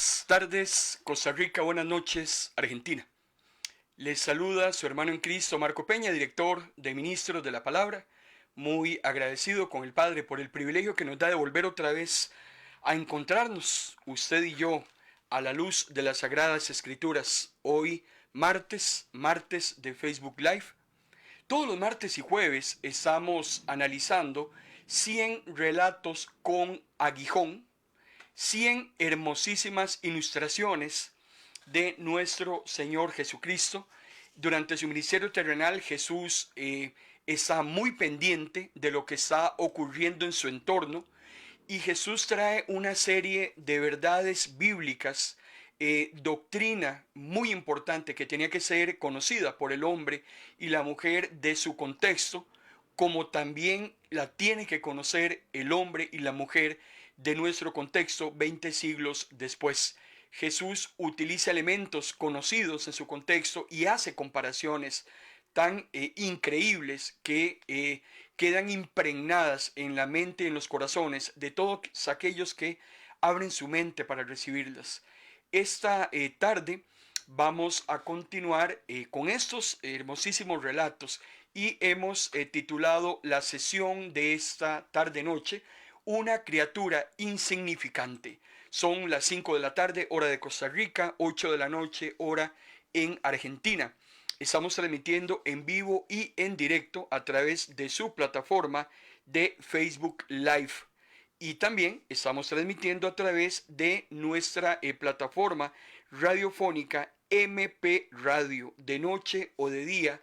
Buenas tardes, Costa Rica, buenas noches, Argentina. Les saluda su hermano en Cristo, Marco Peña, director de Ministros de la Palabra. Muy agradecido con el Padre por el privilegio que nos da de volver otra vez a encontrarnos, usted y yo, a la luz de las Sagradas Escrituras. Hoy, martes de Facebook Live. Todos los martes y jueves estamos analizando 100 relatos con aguijón, 100 hermosísimas ilustraciones de nuestro Señor Jesucristo. Durante su ministerio terrenal, Jesús está muy pendiente de lo que está ocurriendo en su entorno, y Jesús trae una serie de verdades bíblicas, doctrina muy importante que tenía que ser conocida por el hombre y la mujer de su contexto, como también la tiene que conocer el hombre y la mujer de nuestro contexto 20 siglos después. Jesús utiliza elementos conocidos en su contexto y hace comparaciones tan increíbles que quedan impregnadas en la mente y en los corazones de todos aquellos que abren su mente para recibirlas. Esta tarde vamos a continuar con estos hermosísimos relatos y hemos titulado la sesión de esta tarde-noche Una criatura insignificante. Son las 5 de la tarde, hora de Costa Rica, 8 de la noche, hora en Argentina. Estamos transmitiendo en vivo y en directo a través de su plataforma de Facebook Live. Y también estamos transmitiendo a través de nuestra plataforma radiofónica MP Radio, de noche o de día,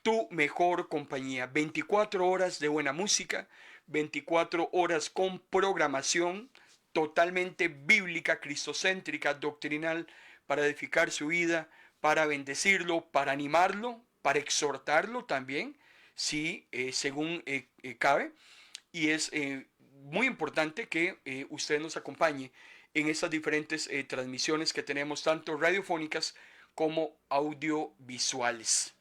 tu mejor compañía. 24 horas de buena música, 24 horas con programación totalmente bíblica, cristocéntrica, doctrinal, para edificar su vida, para bendecirlo, para animarlo, para exhortarlo también, si según cabe. Y es muy importante que usted nos acompañe en estas diferentes transmisiones que tenemos, tanto radiofónicas como audiovisuales.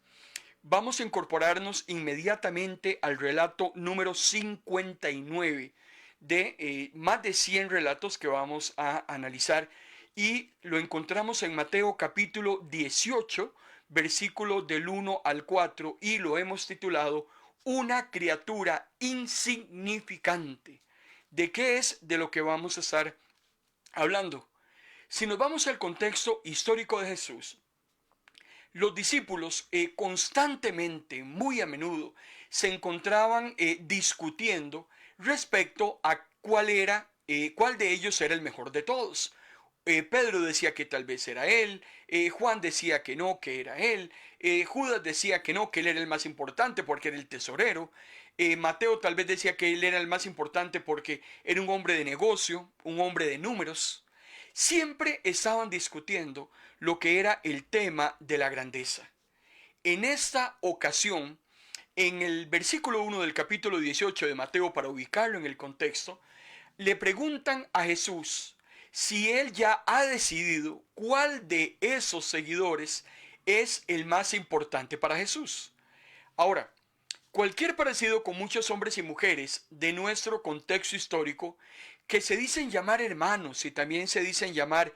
Vamos a incorporarnos inmediatamente al relato número 59 de más de 100 relatos que vamos a analizar, y lo encontramos en Mateo capítulo 18, versículo del 1 al 4, y lo hemos titulado Una criatura insignificante. ¿De qué es de lo que vamos a estar hablando? Si nos vamos al contexto histórico de Jesús, los discípulos constantemente, muy a menudo, se encontraban discutiendo respecto a cuál de ellos era el mejor de todos. Pedro decía que tal vez era él, Juan decía que no, que era él, Judas decía que no, que él era el más importante porque era el tesorero, Mateo tal vez decía que él era el más importante porque era un hombre de negocio, un hombre de números. Siempre estaban discutiendo lo que era el tema de la grandeza. En esta ocasión, en el versículo 1 del capítulo 18 de Mateo, para ubicarlo en el contexto, le preguntan a Jesús si él ya ha decidido cuál de esos seguidores es el más importante para Jesús. Ahora, cualquier parecido con muchos hombres y mujeres de nuestro contexto histórico que se dicen llamar hermanos y también se dicen llamar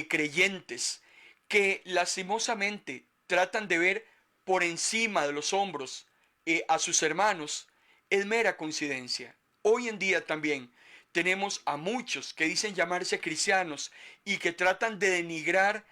creyentes, que lastimosamente tratan de ver por encima de los hombros a sus hermanos, es mera coincidencia. Hoy en día también tenemos a muchos que dicen llamarse cristianos y que tratan de denigrar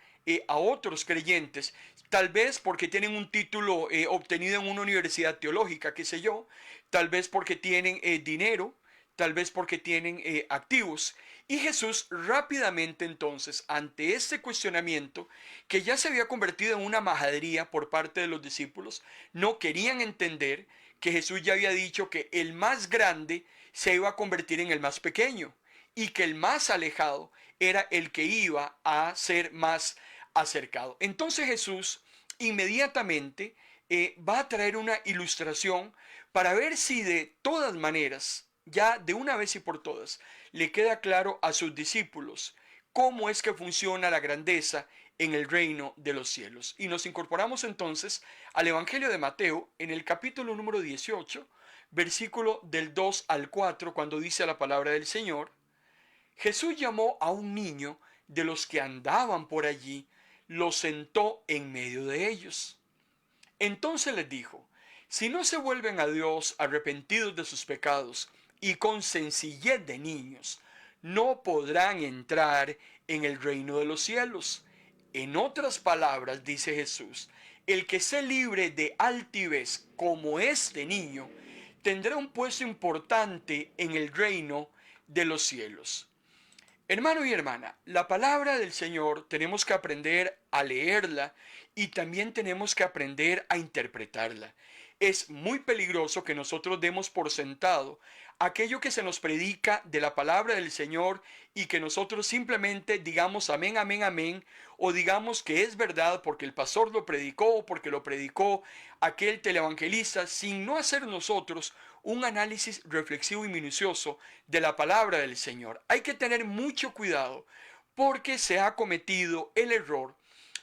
a otros creyentes, tal vez porque tienen un título obtenido en una universidad teológica, qué sé yo, tal vez porque tienen dinero, tal vez porque tienen activos. Y Jesús rápidamente entonces, ante este cuestionamiento que ya se había convertido en una majadería por parte de los discípulos, no querían entender que Jesús ya había dicho que el más grande se iba a convertir en el más pequeño y que el más alejado era el que iba a ser más acercado. Entonces Jesús inmediatamente va a traer una ilustración para ver si de todas maneras, ya de una vez y por todas, le queda claro a sus discípulos cómo es que funciona la grandeza en el reino de los cielos. Y nos incorporamos entonces al Evangelio de Mateo en el capítulo número 18, versículo del 2 al 4, cuando dice la palabra del Señor: Jesús llamó a un niño de los que andaban por allí, los sentó en medio de ellos. Entonces les dijo: si no se vuelven a Dios arrepentidos de sus pecados y con sencillez de niños, no podrán entrar en el reino de los cielos. En otras palabras, dice Jesús, el que sea libre de altivez como este niño, tendrá un puesto importante en el reino de los cielos. Hermano y hermana, la palabra del Señor tenemos que aprender a leerla y también tenemos que aprender a interpretarla. Es muy peligroso que nosotros demos por sentado aquello que se nos predica de la palabra del Señor y que nosotros simplemente digamos amén, amén, amén, o digamos que es verdad porque el pastor lo predicó o porque lo predicó aquel televangelista, sin no hacer nosotros un análisis reflexivo y minucioso de la palabra del Señor. Hay que tener mucho cuidado porque se ha cometido el error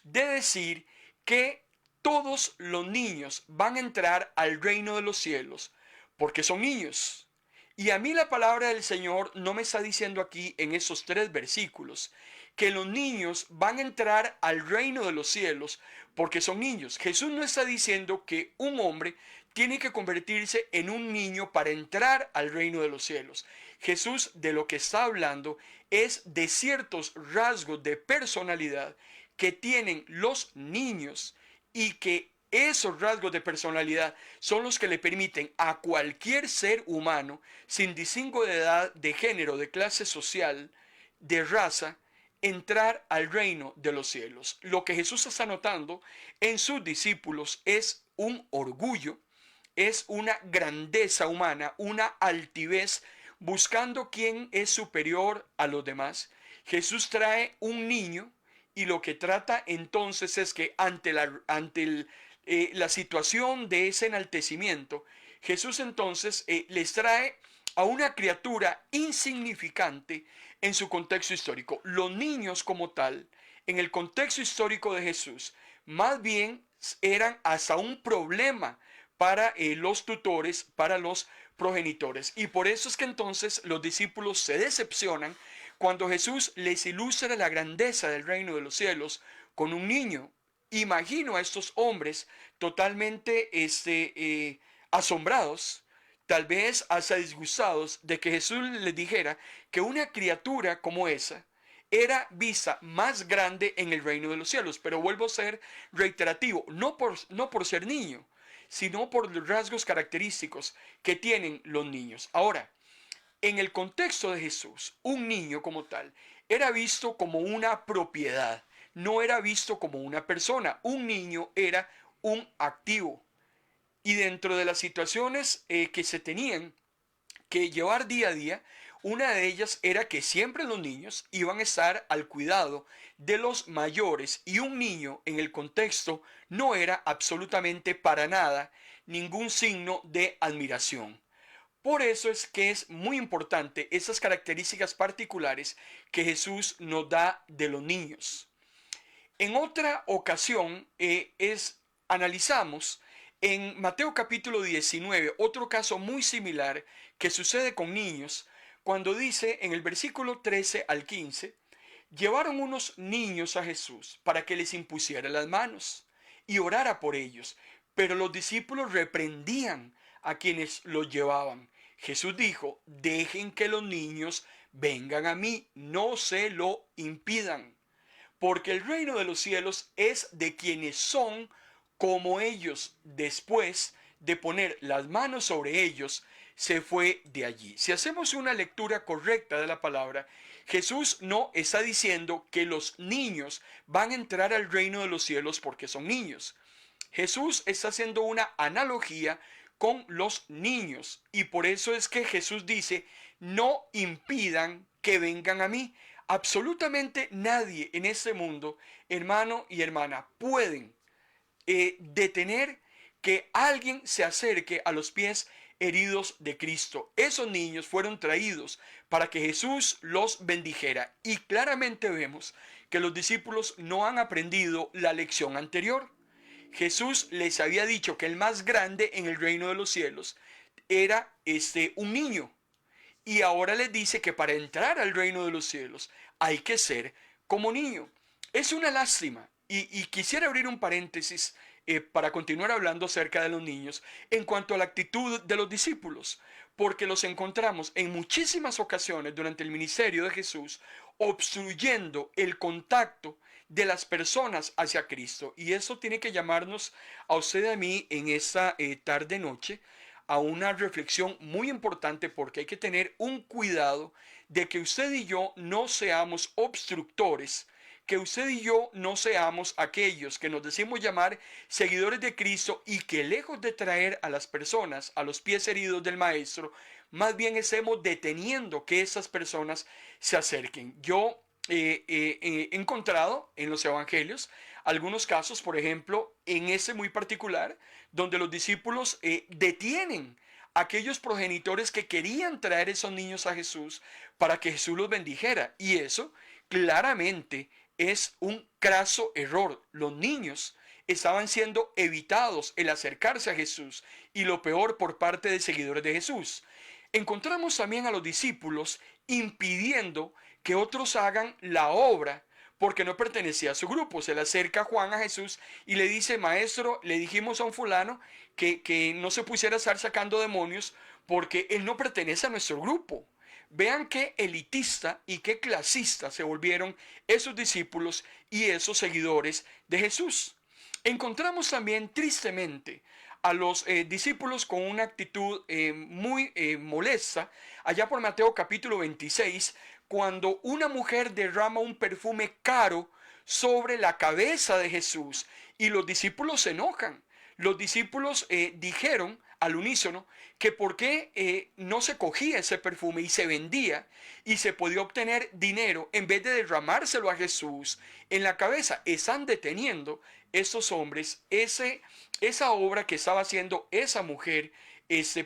de decir que todos los niños van a entrar al reino de los cielos porque son niños. Y a mí la palabra del Señor no me está diciendo aquí en esos 3 versículos que los niños van a entrar al reino de los cielos porque son niños. Jesús no está diciendo que un hombre tiene que convertirse en un niño para entrar al reino de los cielos. Jesús de lo que está hablando es de ciertos rasgos de personalidad que tienen los niños y que esos rasgos de personalidad son los que le permiten a cualquier ser humano, sin distingo de edad, de género, de clase social, de raza, entrar al reino de los cielos. Lo que Jesús está notando en sus discípulos es un orgullo, es una grandeza humana, una altivez, buscando quién es superior a los demás. Jesús trae un niño y lo que trata entonces es que ante la situación de ese enaltecimiento, Jesús entonces les trae a una criatura insignificante en su contexto histórico. Los niños como tal, en el contexto histórico de Jesús, más bien eran hasta un problema para los tutores, para los progenitores. Y por eso es que entonces los discípulos se decepcionan cuando Jesús les ilustra la grandeza del reino de los cielos con un niño. Imagino a estos hombres totalmente asombrados, tal vez hasta disgustados de que Jesús les dijera que una criatura como esa era vista más grande en el reino de los cielos. Pero vuelvo a ser reiterativo, no por ser niño, sino por los rasgos característicos que tienen los niños. Ahora, en el contexto de Jesús, un niño como tal era visto como una propiedad, no era visto como una persona. Un niño era un activo. Y dentro de las situaciones que se tenían que llevar día a día, una de ellas era que siempre los niños iban a estar al cuidado de los mayores y un niño en el contexto no era absolutamente para nada ningún signo de admiración. Por eso es que es muy importante esas características particulares que Jesús nos da de los niños. En otra ocasión analizamos en Mateo capítulo 19 otro caso muy similar que sucede con niños cuando dice en el versículo 13 al 15, llevaron unos niños a Jesús para que les impusiera las manos y orara por ellos, pero los discípulos reprendían a quienes los llevaban. Jesús dijo: dejen que los niños vengan a mí, no se lo impidan, porque el reino de los cielos es de quienes son como ellos. Después de poner las manos sobre ellos, se fue de allí. Si hacemos una lectura correcta de la palabra, Jesús no está diciendo que los niños van a entrar al reino de los cielos porque son niños. Jesús está haciendo una analogía con los niños y por eso es que Jesús dice: no impidan que vengan a mí. Absolutamente nadie en este mundo, hermano y hermana, pueden detener que alguien se acerque a los pies heridos de Cristo. Esos niños fueron traídos para que Jesús los bendijera y claramente vemos que los discípulos no han aprendido la lección anterior. Jesús les había dicho que el más grande en el reino de los cielos era un niño. Y ahora les dice que para entrar al reino de los cielos hay que ser como niño. Es una lástima. Y quisiera abrir un paréntesis para continuar hablando acerca de los niños en cuanto a la actitud de los discípulos, porque los encontramos en muchísimas ocasiones durante el ministerio de Jesús obstruyendo el contacto de las personas hacia Cristo. Y eso tiene que llamarnos a usted y a mí en esta tarde-noche a una reflexión muy importante, porque hay que tener un cuidado de que usted y yo no seamos obstructores, que usted y yo no seamos aquellos que nos decimos llamar seguidores de Cristo y que lejos de traer a las personas a los pies heridos del Maestro, más bien estemos deteniendo que esas personas se acerquen. Yo he encontrado en los evangelios algunos casos, por ejemplo, en ese muy particular, donde los discípulos detienen a aquellos progenitores que querían traer esos niños a Jesús para que Jesús los bendijera. Y eso claramente es un craso error. Los niños estaban siendo evitados el acercarse a Jesús, y lo peor por parte de seguidores de Jesús. Encontramos también a los discípulos impidiendo que otros hagan la obra porque no pertenecía a su grupo. Se le acerca Juan a Jesús y le dice: maestro, le dijimos a un fulano que no se pusiera a estar sacando demonios porque él no pertenece a nuestro grupo. Vean qué elitista y qué clasista se volvieron esos discípulos y esos seguidores de Jesús. Encontramos también tristemente a los discípulos con una actitud muy molesta allá por Mateo capítulo 26, cuando una mujer derrama un perfume caro sobre la cabeza de Jesús y los discípulos se enojan. Los discípulos dijeron al unísono que por qué no se cogía ese perfume y se vendía y se podía obtener dinero en vez de derramárselo a Jesús en la cabeza. Están deteniendo esos hombres esa obra que estaba haciendo esa mujer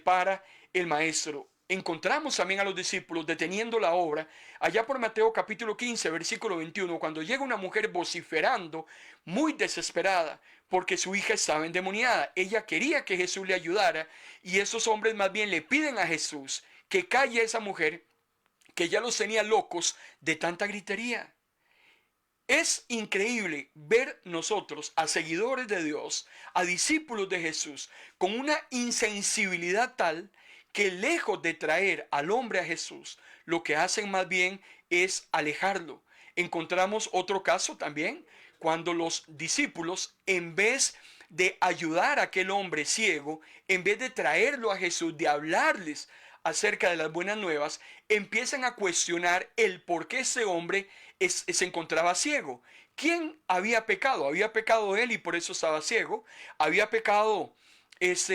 para el Maestro. Encontramos también a los discípulos deteniendo la obra allá por Mateo capítulo 15 versículo 21, cuando llega una mujer vociferando muy desesperada porque su hija estaba endemoniada. Ella quería que Jesús le ayudara y esos hombres más bien le piden a Jesús que calle a esa mujer que ya los tenía locos de tanta gritería. Es increíble ver nosotros a seguidores de Dios, a discípulos de Jesús, con una insensibilidad tal que lejos de traer al hombre a Jesús, lo que hacen más bien es alejarlo. Encontramos otro caso también, cuando los discípulos, en vez de ayudar a aquel hombre ciego, en vez de traerlo a Jesús, de hablarles acerca de las buenas nuevas, empiezan a cuestionar el por qué ese hombre se encontraba ciego. ¿Quién había pecado? Había pecado él y por eso estaba ciego. Había pecado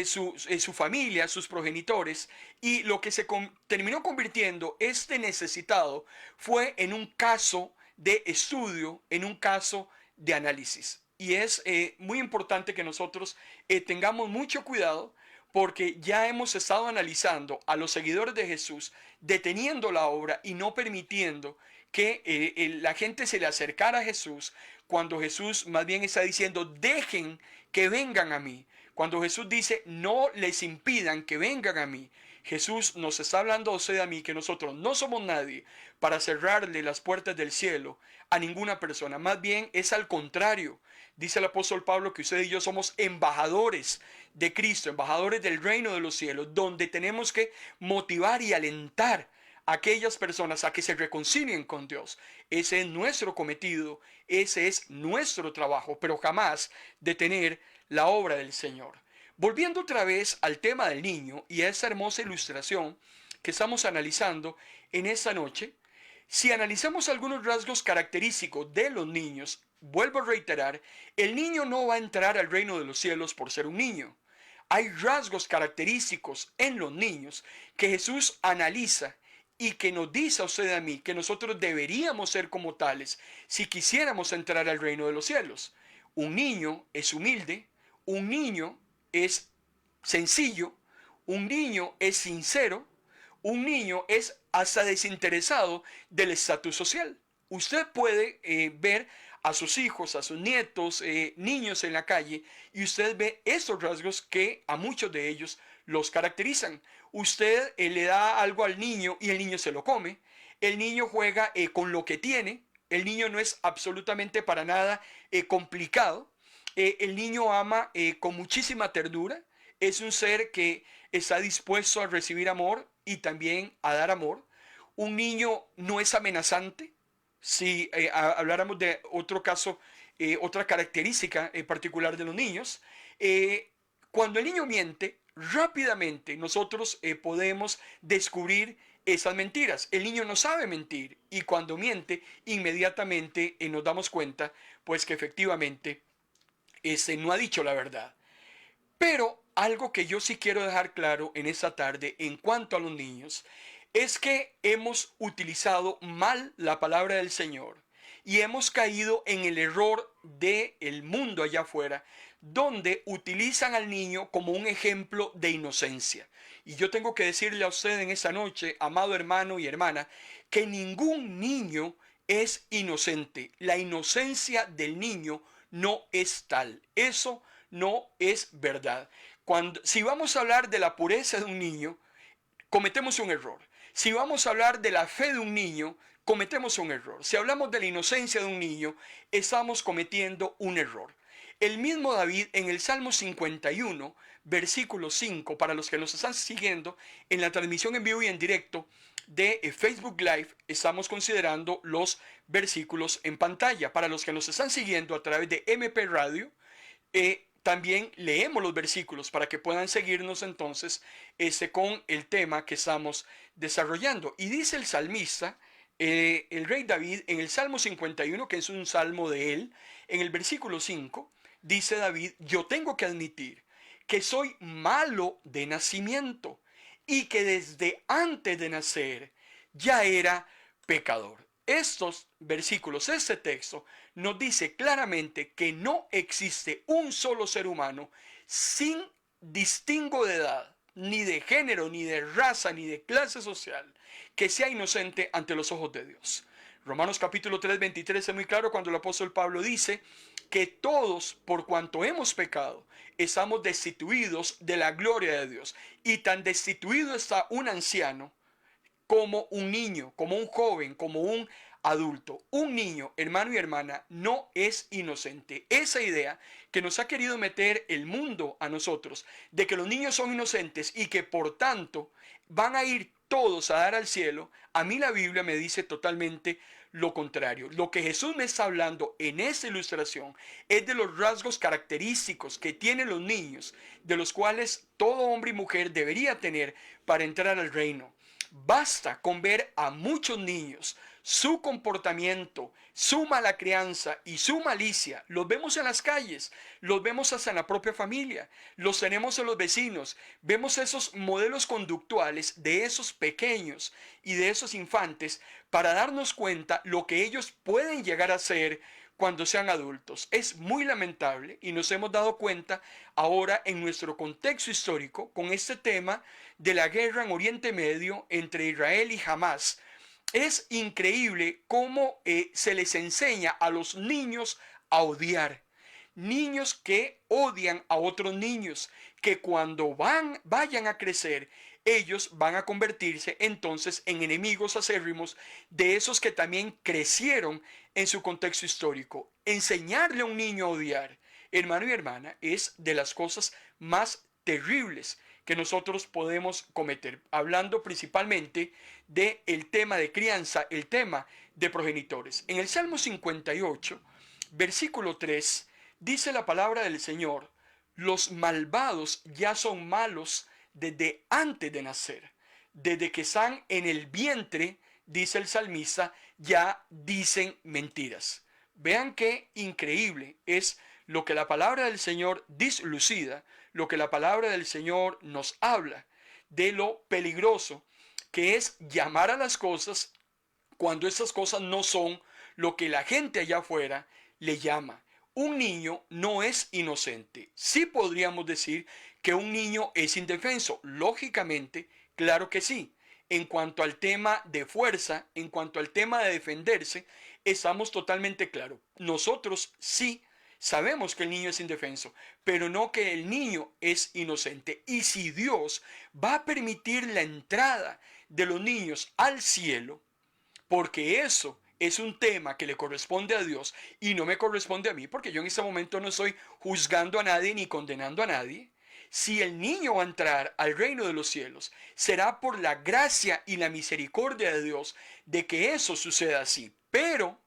su familia, sus progenitores, y lo que se terminó convirtiendo este necesitado fue en un caso de estudio, en un caso de análisis. Y es muy importante que nosotros tengamos mucho cuidado, porque ya hemos estado analizando a los seguidores de Jesús deteniendo la obra y no permitiendo que la gente se le acercara a Jesús, cuando Jesús más bien está diciendo: dejen que vengan a mí. Cuando Jesús dice: no les impidan que vengan a mí, Jesús nos está hablando a usted y a mí que nosotros no somos nadie para cerrarle las puertas del cielo a ninguna persona. Más bien es al contrario. Dice el apóstol Pablo que usted y yo somos embajadores de Cristo, embajadores del reino de los cielos, donde tenemos que motivar y alentar a aquellas personas a que se reconcilien con Dios. Ese es nuestro cometido, ese es nuestro trabajo, pero jamás detener la obra del Señor. Volviendo otra vez al tema del niño y a esa hermosa ilustración que estamos analizando en esta noche, si analizamos algunos rasgos característicos de los niños, vuelvo a reiterar, el niño no va a entrar al reino de los cielos por ser un niño. Hay rasgos característicos en los niños que Jesús analiza y que nos dice a usted y a mí que nosotros deberíamos ser como tales si quisiéramos entrar al reino de los cielos. Un niño es humilde, un niño es sencillo, un niño es sincero, un niño es hasta desinteresado del estatus social. Usted puede ver a sus hijos, a sus nietos, niños en la calle, y usted ve esos rasgos que a muchos de ellos los caracterizan. Usted le da algo al niño y el niño se lo come. El niño juega con lo que tiene. El niño no es absolutamente para nada complicado. El niño ama con muchísima ternura. Es un ser que está dispuesto a recibir amor y también a dar amor. Un niño no es amenazante. Si habláramos de otro caso, otra característica particular de los niños, cuando el niño miente, rápidamente nosotros podemos descubrir esas mentiras. El niño no sabe mentir y cuando miente, inmediatamente nos damos cuenta, pues que efectivamente no ha dicho la verdad. Pero algo que yo sí quiero dejar claro en esta tarde en cuanto a los niños es que hemos utilizado mal la palabra del Señor y hemos caído en el error del mundo allá afuera, donde utilizan al niño como un ejemplo de inocencia. Y yo tengo que decirle a usted en esta noche, amado hermano y hermana, que ningún niño es inocente. La inocencia del niño no es tal. Eso no es verdad. Si vamos a hablar de la pureza de un niño, cometemos un error. Si vamos a hablar de la fe de un niño, cometemos un error. Si hablamos de la inocencia de un niño, estamos cometiendo un error. El mismo David en el Salmo 51, versículo 5, para los que nos están siguiendo en la transmisión en vivo y en directo de Facebook Live, estamos considerando los versículos en pantalla. Para los que nos están siguiendo a través de MP Radio, también leemos los versículos para que puedan seguirnos entonces con el tema que estamos desarrollando. Y dice el salmista, el rey David, en el Salmo 51, que es un salmo de él, en el versículo 5, dice David: yo tengo que admitir que soy malo de nacimiento y que desde antes de nacer ya era pecador. Estos versículos, este texto, nos dice claramente que no existe un solo ser humano sin distingo de edad, ni de género, ni de raza, ni de clase social, que sea inocente ante los ojos de Dios. Romanos capítulo 3, 23 es muy claro cuando el apóstol Pablo dice que todos, por cuanto hemos pecado, estamos destituidos de la gloria de Dios. Y tan destituido está un anciano como un niño, como un joven, como un adulto. Un niño, hermano y hermana, no es inocente. Esa idea que nos ha querido meter el mundo a nosotros, de que los niños son inocentes y que por tanto van a ir todos a dar al cielo, a mí la Biblia me dice totalmente lo contrario. Lo que Jesús me está hablando en esta ilustración es de los rasgos característicos que tienen los niños, de los cuales todo hombre y mujer debería tener para entrar al reino. Basta con ver a muchos niños, su comportamiento, su mala crianza y su malicia. Los vemos en las calles, los vemos hasta en la propia familia, los tenemos en los vecinos. Vemos esos modelos conductuales de esos pequeños y de esos infantes para darnos cuenta lo que ellos pueden llegar a ser cuando sean adultos. Es muy lamentable y nos hemos dado cuenta ahora en nuestro contexto histórico con este tema de la guerra en Oriente Medio entre Israel y Hamás. Es increíble cómo se les enseña a los niños a odiar. Niños que odian a otros niños, que cuando vayan a crecer, ellos van a convertirse entonces en enemigos acérrimos de esos que también crecieron en su contexto histórico. Enseñarle a un niño a odiar, hermano y hermana, es de las cosas más terribles que nosotros podemos cometer, hablando principalmente del tema de crianza, el tema de progenitores. En el Salmo 58, versículo 3, dice la palabra del Señor: los malvados ya son malos desde antes de nacer, desde que están en el vientre, dice el salmista, ya dicen mentiras. Vean qué increíble es lo que la palabra del Señor dislucida, lo que la palabra del Señor nos habla de lo peligroso que es llamar a las cosas cuando esas cosas no son lo que la gente allá afuera le llama. Un niño no es inocente. Sí podríamos decir que un niño es indefenso. Lógicamente, claro que sí. En cuanto al tema de fuerza, en cuanto al tema de defenderse, estamos totalmente claros. Nosotros sí sabemos que el niño es indefenso, pero no que el niño es inocente. Y si Dios va a permitir la entrada de los niños al cielo, porque eso es un tema que le corresponde a Dios y no me corresponde a mí, porque yo en este momento no estoy juzgando a nadie ni condenando a nadie. Si el niño va a entrar al reino de los cielos, será por la gracia y la misericordia de Dios de que eso suceda así. Pero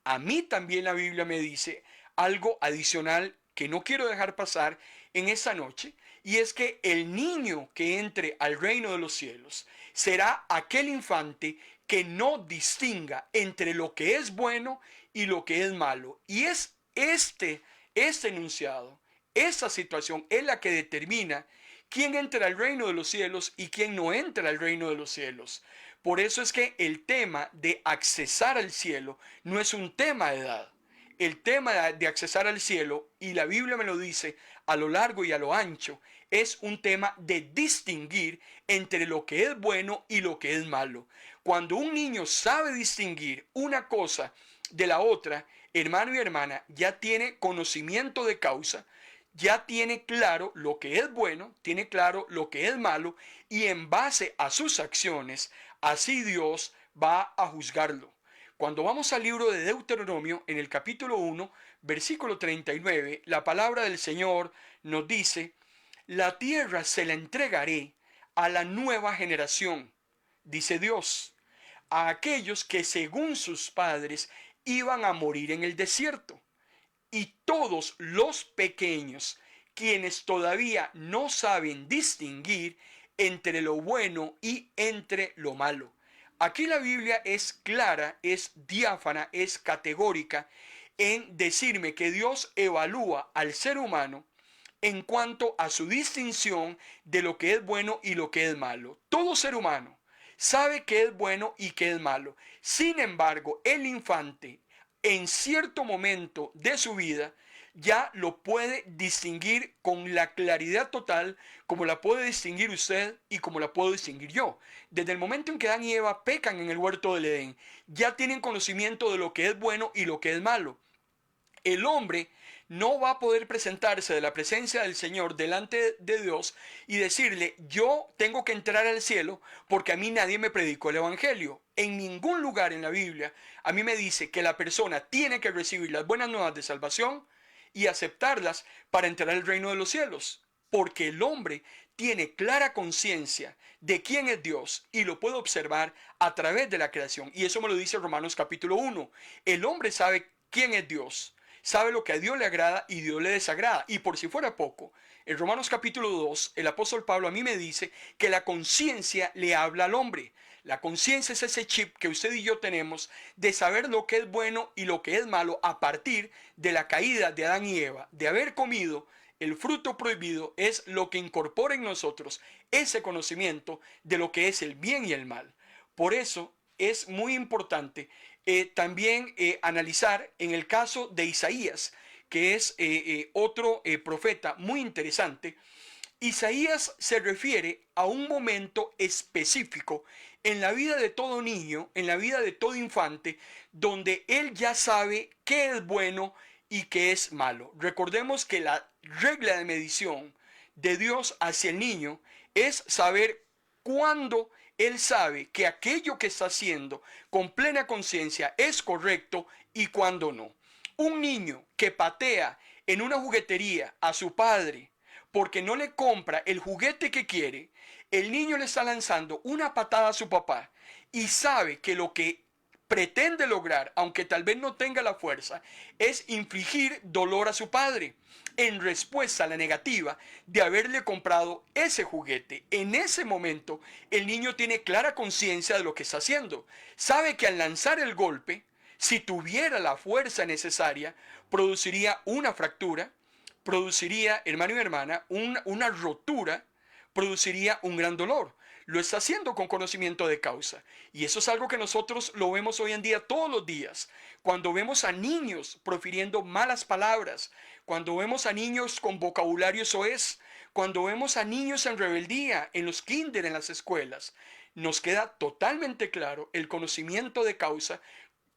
a mí también la Biblia me dice algo adicional que no quiero dejar pasar en esta noche, y es que el niño que entre al reino de los cielos será aquel infante que no distinga entre lo que es bueno y lo que es malo. Y es este enunciado, esa situación es la que determina quién entra al reino de los cielos y quién no entra al reino de los cielos. Por eso es que el tema de accesar al cielo no es un tema de edad. El tema de accesar al cielo, y la Biblia me lo dice a lo largo y a lo ancho, es un tema de distinguir entre lo que es bueno y lo que es malo. Cuando un niño sabe distinguir una cosa de la otra, hermano y hermana, ya tiene conocimiento de causa, ya tiene claro lo que es bueno, tiene claro lo que es malo, y en base a sus acciones, así Dios va a juzgarlo. Cuando vamos al libro de Deuteronomio, en el capítulo 1, versículo 39, la palabra del Señor nos dice: la tierra se la entregaré a la nueva generación, dice Dios, a aquellos que según sus padres iban a morir en el desierto. Y todos los pequeños, quienes todavía no saben distinguir entre lo bueno y entre lo malo. Aquí la Biblia es clara, es diáfana, es categórica en decirme que Dios evalúa al ser humano en cuanto a su distinción de lo que es bueno y lo que es malo. Todo ser humano sabe qué es bueno y qué es malo. Sin embargo, el infante en cierto momento de su vida ya lo puede distinguir con la claridad total como la puede distinguir usted y como la puedo distinguir yo. Desde el momento en que Adán y Eva pecan en el huerto del Edén, ya tienen conocimiento de lo que es bueno y lo que es malo. El hombre no va a poder presentarse de la presencia del Señor delante de Dios y decirle: yo tengo que entrar al cielo porque a mí nadie me predicó el Evangelio. En ningún lugar en la Biblia a mí me dice que la persona tiene que recibir las buenas nuevas de salvación y aceptarlas para entrar al reino de los cielos. Porque el hombre tiene clara conciencia de quién es Dios y lo puede observar a través de la creación. Y eso me lo dice Romanos capítulo 1. El hombre sabe quién es Dios, sabe lo que a Dios le agrada y Dios le desagrada. Y por si fuera poco, en Romanos capítulo 2, el apóstol Pablo a mí me dice que la conciencia le habla al hombre. La conciencia es ese chip que usted y yo tenemos de saber lo que es bueno y lo que es malo a partir de la caída de Adán y Eva, de haber comido el fruto prohibido. Es lo que incorpora en nosotros ese conocimiento de lo que es el bien y el mal. Por eso es muy importante también analizar en el caso de Isaías, que es otro profeta muy interesante. Isaías se refiere a un momento específico en la vida de todo niño, en la vida de todo infante, donde él ya sabe qué es bueno y qué es malo. Recordemos que la regla de medición de Dios hacia el niño es saber cuándo él sabe que aquello que está haciendo con plena conciencia es correcto y cuándo no. Un niño que patea en una juguetería a su padre porque no le compra el juguete que quiere, el niño le está lanzando una patada a su papá y sabe que lo que pretende lograr, aunque tal vez no tenga la fuerza, es infligir dolor a su padre en respuesta a la negativa de haberle comprado ese juguete. En ese momento, el niño tiene clara conciencia de lo que está haciendo. Sabe que al lanzar el golpe, si tuviera la fuerza necesaria, produciría una fractura, produciría, hermano y hermana, una rotura, produciría un gran dolor. Lo está haciendo con conocimiento de causa. Y eso es algo que nosotros lo vemos hoy en día todos los días. Cuando vemos a niños profiriendo malas palabras, cuando vemos a niños con vocabulario soez, cuando vemos a niños en rebeldía en los kinder, en las escuelas, nos queda totalmente claro el conocimiento de causa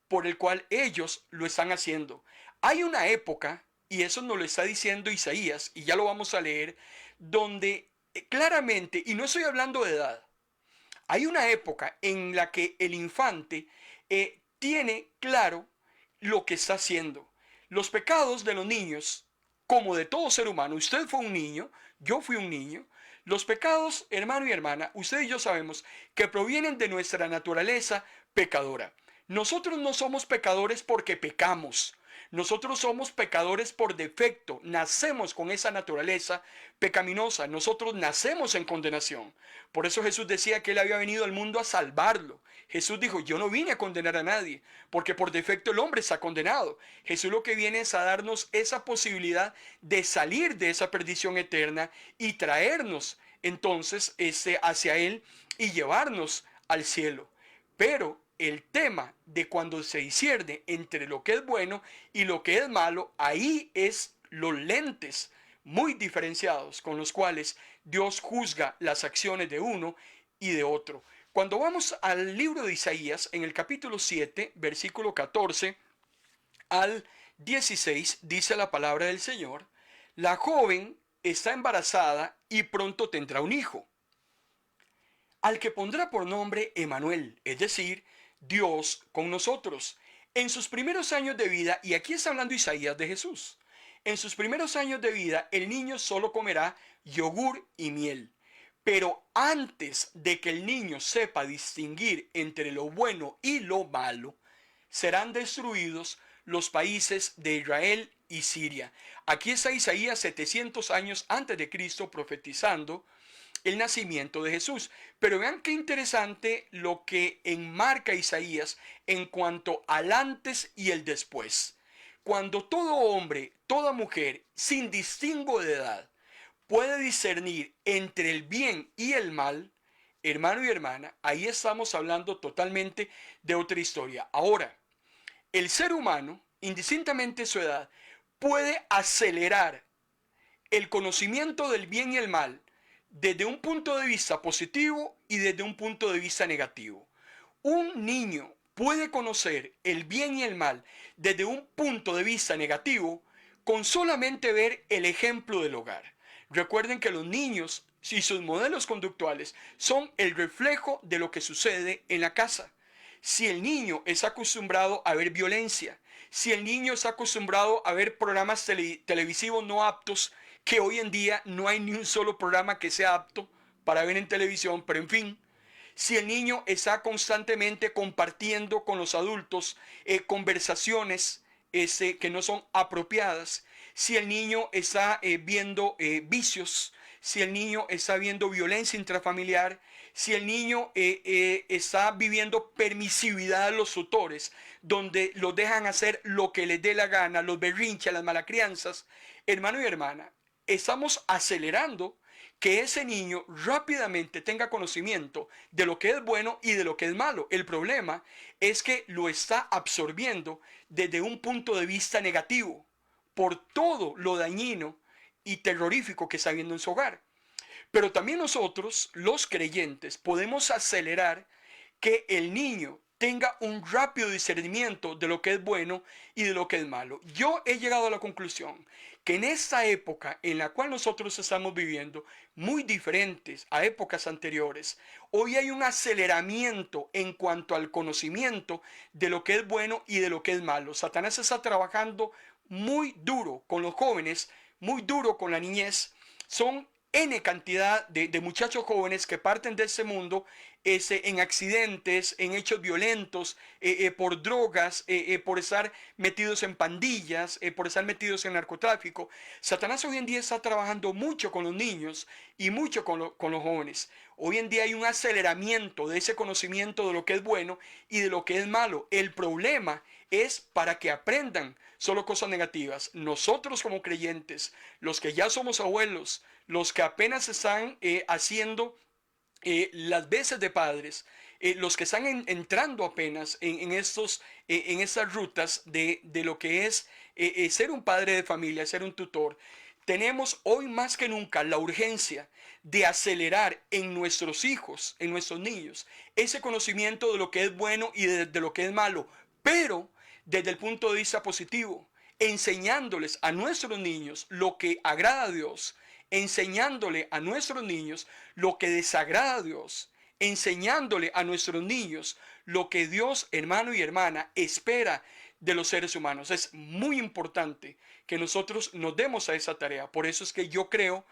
por el cual ellos lo están haciendo. Hay una época, y eso nos lo está diciendo Isaías, y ya lo vamos a leer, donde claramente, y no estoy hablando de edad, hay una época en la que el infante tiene claro lo que está haciendo. Los pecados de los niños, como de todo ser humano, usted fue un niño, yo fui un niño, los pecados, hermano y hermana, usted y yo sabemos que provienen de nuestra naturaleza pecadora. Nosotros no somos pecadores porque pecamos. Nosotros somos pecadores por defecto. Nacemos con esa naturaleza pecaminosa. Nosotros nacemos en condenación. Por eso Jesús decía que Él había venido al mundo a salvarlo. Jesús dijo, yo no vine a condenar a nadie, porque por defecto el hombre está condenado. Jesús lo que viene es a darnos esa posibilidad de salir de esa perdición eterna y traernos entonces hacia Él y llevarnos al cielo. Pero el tema de cuando se discierne entre lo que es bueno y lo que es malo, ahí es los lentes muy diferenciados con los cuales Dios juzga las acciones de uno y de otro. Cuando vamos al libro de Isaías, en el capítulo 7, versículo 14 al 16, dice la palabra del Señor: la joven está embarazada y pronto tendrá un hijo, al que pondrá por nombre Emanuel, es decir, Dios con nosotros. En sus primeros años de vida, y aquí está hablando Isaías de Jesús, en sus primeros años de vida el niño solo comerá yogur y miel. Pero antes de que el niño sepa distinguir entre lo bueno y lo malo, serán destruidos los países de Israel y Siria. Aquí está Isaías 700 años antes de Cristo profetizando el nacimiento de Jesús. Pero vean qué interesante lo que enmarca Isaías en cuanto al antes y el después. Cuando todo hombre, toda mujer, sin distingo de edad, puede discernir entre el bien y el mal, hermano y hermana, ahí estamos hablando totalmente de otra historia. Ahora, el ser humano, indistintamente de su edad, puede acelerar el conocimiento del bien y el mal desde un punto de vista positivo y desde un punto de vista negativo. Un niño puede conocer el bien y el mal desde un punto de vista negativo con solamente ver el ejemplo del hogar. Recuerden que los niños y sus modelos conductuales son el reflejo de lo que sucede en la casa. Si el niño es acostumbrado a ver violencia, si el niño está acostumbrado a ver programas televisivos no aptos, que hoy en día no hay ni un solo programa que sea apto para ver en televisión, pero en fin, si el niño está constantemente compartiendo con los adultos conversaciones que no son apropiadas, si el niño está viendo vicios, si el niño está viendo violencia intrafamiliar, si el niño está viviendo permisividad a los tutores, donde los dejan hacer lo que les dé la gana, los berrinches, las malacrianzas, hermano y hermana, estamos acelerando que ese niño rápidamente tenga conocimiento de lo que es bueno y de lo que es malo. El problema es que lo está absorbiendo desde un punto de vista negativo, por todo lo dañino y terrorífico que está viendo en su hogar. Pero también nosotros, los creyentes, podemos acelerar que el niño tenga un rápido discernimiento de lo que es bueno y de lo que es malo. Yo he llegado a la conclusión que en esta época en la cual nosotros estamos viviendo, muy diferentes a épocas anteriores, hoy hay un aceleramiento en cuanto al conocimiento de lo que es bueno y de lo que es malo. Satanás está trabajando muy duro con los jóvenes, muy duro con la niñez. Son N cantidad de muchachos jóvenes que parten de ese mundo en accidentes, en hechos violentos, por drogas, por estar metidos en pandillas, por estar metidos en narcotráfico. Satanás hoy en día está trabajando mucho con los niños y mucho con los jóvenes. Hoy en día hay un aceleramiento de ese conocimiento de lo que es bueno y de lo que es malo. El problema es para que aprendan solo cosas negativas. Nosotros como creyentes, los que ya somos abuelos, los que apenas están haciendo las veces de padres, los que están entrando apenas en estas rutas de lo que es ser un padre de familia, ser un tutor, tenemos hoy más que nunca la urgencia de acelerar en nuestros hijos, en nuestros niños, ese conocimiento de lo que es bueno y de lo que es malo, pero desde el punto de vista positivo, enseñándoles a nuestros niños lo que agrada a Dios, enseñándole a nuestros niños lo que desagrada a Dios, enseñándole a nuestros niños lo que Dios, hermano y hermana, espera de los seres humanos. Es muy importante que nosotros nos demos a esa tarea. Por eso es que yo creo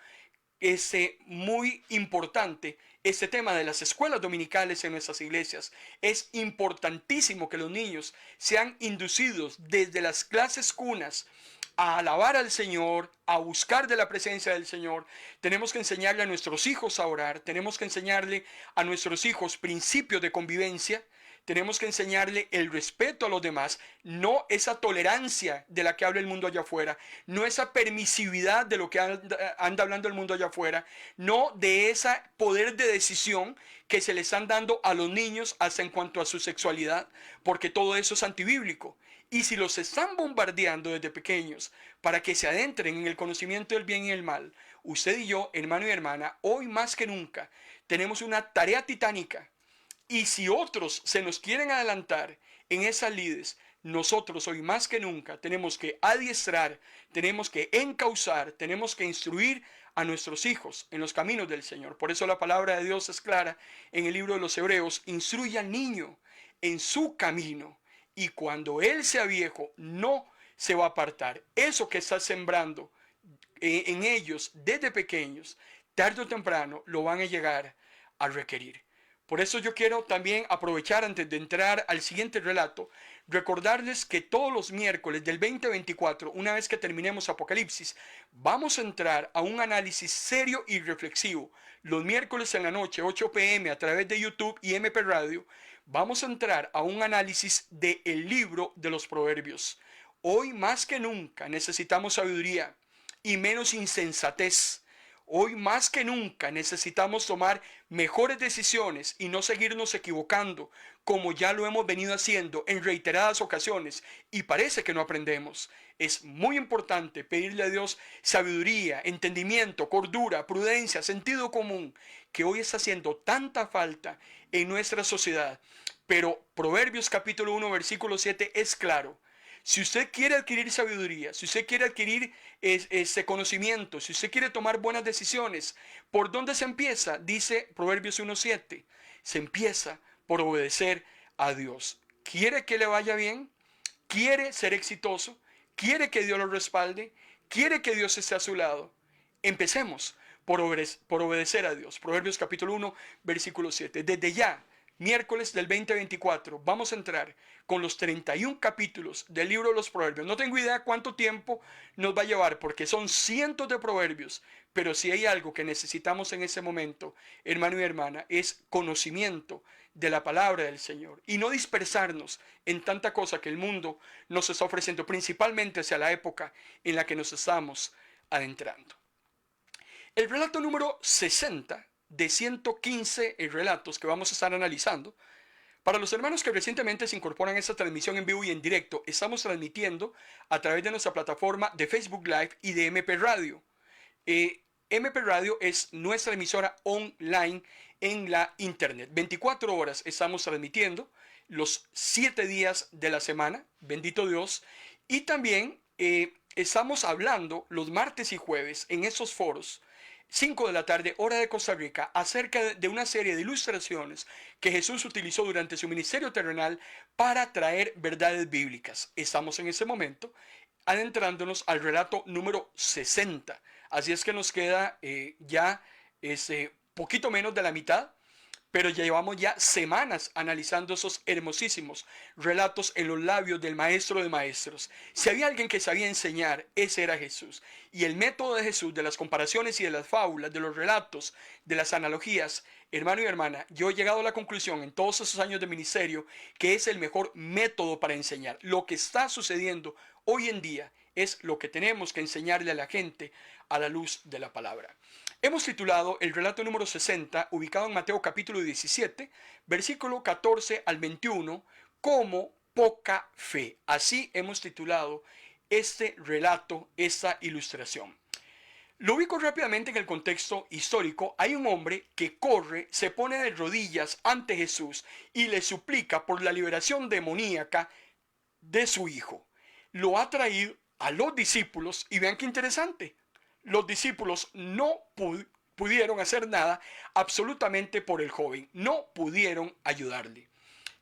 es muy importante este tema de las escuelas dominicales en nuestras iglesias. Es importantísimo que los niños sean inducidos desde las clases cunas a alabar al Señor, a buscar de la presencia del Señor. Tenemos que enseñarle a nuestros hijos a orar, tenemos que enseñarle a nuestros hijos principios de convivencia. Tenemos que enseñarle el respeto a los demás, no esa tolerancia de la que habla el mundo allá afuera, no esa permisividad de lo que anda hablando el mundo allá afuera, no de ese poder de decisión que se le están dando a los niños hasta en cuanto a su sexualidad, porque todo eso es antibíblico. Y si los están bombardeando desde pequeños para que se adentren en el conocimiento del bien y el mal, usted y yo, hermano y hermana, hoy más que nunca tenemos una tarea titánica. Y si otros se nos quieren adelantar en esas lides, nosotros hoy más que nunca tenemos que adiestrar, tenemos que encauzar, tenemos que instruir a nuestros hijos en los caminos del Señor. Por eso la palabra de Dios es clara en el libro de los Hebreos: instruye al niño en su camino, y cuando él sea viejo no se va a apartar. Eso que está sembrando en ellos desde pequeños, tarde o temprano lo van a llegar a requerir. Por eso yo quiero también aprovechar, antes de entrar al siguiente relato, recordarles que todos los miércoles del 2024, una vez que terminemos Apocalipsis, vamos a entrar a un análisis serio y reflexivo. Los miércoles en la noche, 8 p.m. a través de YouTube y MP Radio, vamos a entrar a un análisis del libro de los Proverbios. Hoy más que nunca necesitamos sabiduría y menos insensatez. Hoy más que nunca necesitamos tomar mejores decisiones y no seguirnos equivocando, como ya lo hemos venido haciendo en reiteradas ocasiones y parece que no aprendemos. Es muy importante pedirle a Dios sabiduría, entendimiento, cordura, prudencia, sentido común, que hoy está haciendo tanta falta en nuestra sociedad. Pero Proverbios capítulo 1 versículo 7 es claro. Si usted quiere adquirir sabiduría, si usted quiere adquirir ese conocimiento, si usted quiere tomar buenas decisiones, ¿por dónde se empieza? Dice Proverbios 1:7. Se empieza por obedecer a Dios. ¿Quiere que le vaya bien? ¿Quiere ser exitoso? ¿Quiere que Dios lo respalde? ¿Quiere que Dios esté a su lado? Empecemos por obedecer a Dios. Proverbios capítulo 1, versículo 7. Desde ya, miércoles del 2024, vamos a entrar con los 31 capítulos del libro de los Proverbios. No tengo idea cuánto tiempo nos va a llevar, porque son cientos de proverbios, pero si hay algo que necesitamos en ese momento, hermano y hermana, es conocimiento de la palabra del Señor y no dispersarnos en tanta cosa que el mundo nos está ofreciendo, principalmente hacia la época en la que nos estamos adentrando. El relato número 60 de 115 relatos que vamos a estar analizando. Para los hermanos que recientemente se incorporan a esta transmisión en vivo y en directo, estamos transmitiendo a través de nuestra plataforma de Facebook Live y de MP Radio. MP Radio es nuestra emisora online en la internet. 24 horas estamos transmitiendo los 7 días de la semana, bendito Dios. Y también estamos hablando los martes y jueves en esos foros, 5 de la tarde, hora de Costa Rica, acerca de una serie de ilustraciones que Jesús utilizó durante su ministerio terrenal para traer verdades bíblicas. Estamos en ese momento adentrándonos al relato número 60. Así es que nos queda ya poquito menos de la mitad, pero ya llevamos ya semanas analizando esos hermosísimos relatos en los labios del maestro de maestros. Si había alguien que sabía enseñar, ese era Jesús. Y el método de Jesús, de las comparaciones y de las fábulas, de los relatos, de las analogías, hermano y hermana, yo he llegado a la conclusión en todos esos años de ministerio que es el mejor método para enseñar. Lo que está sucediendo hoy en día es lo que tenemos que enseñarle a la gente a la luz de la palabra. Hemos titulado el relato número 60, ubicado en Mateo capítulo 17, versículo 14 al 21, como poca fe. Así hemos titulado este relato, esta ilustración. Lo ubico rápidamente en el contexto histórico. Hay un hombre que corre, se pone de rodillas ante Jesús y le suplica por la liberación demoníaca de su hijo. Lo ha traído a los discípulos y vean qué interesante. Los discípulos no pudieron hacer nada absolutamente por el joven. No pudieron ayudarle.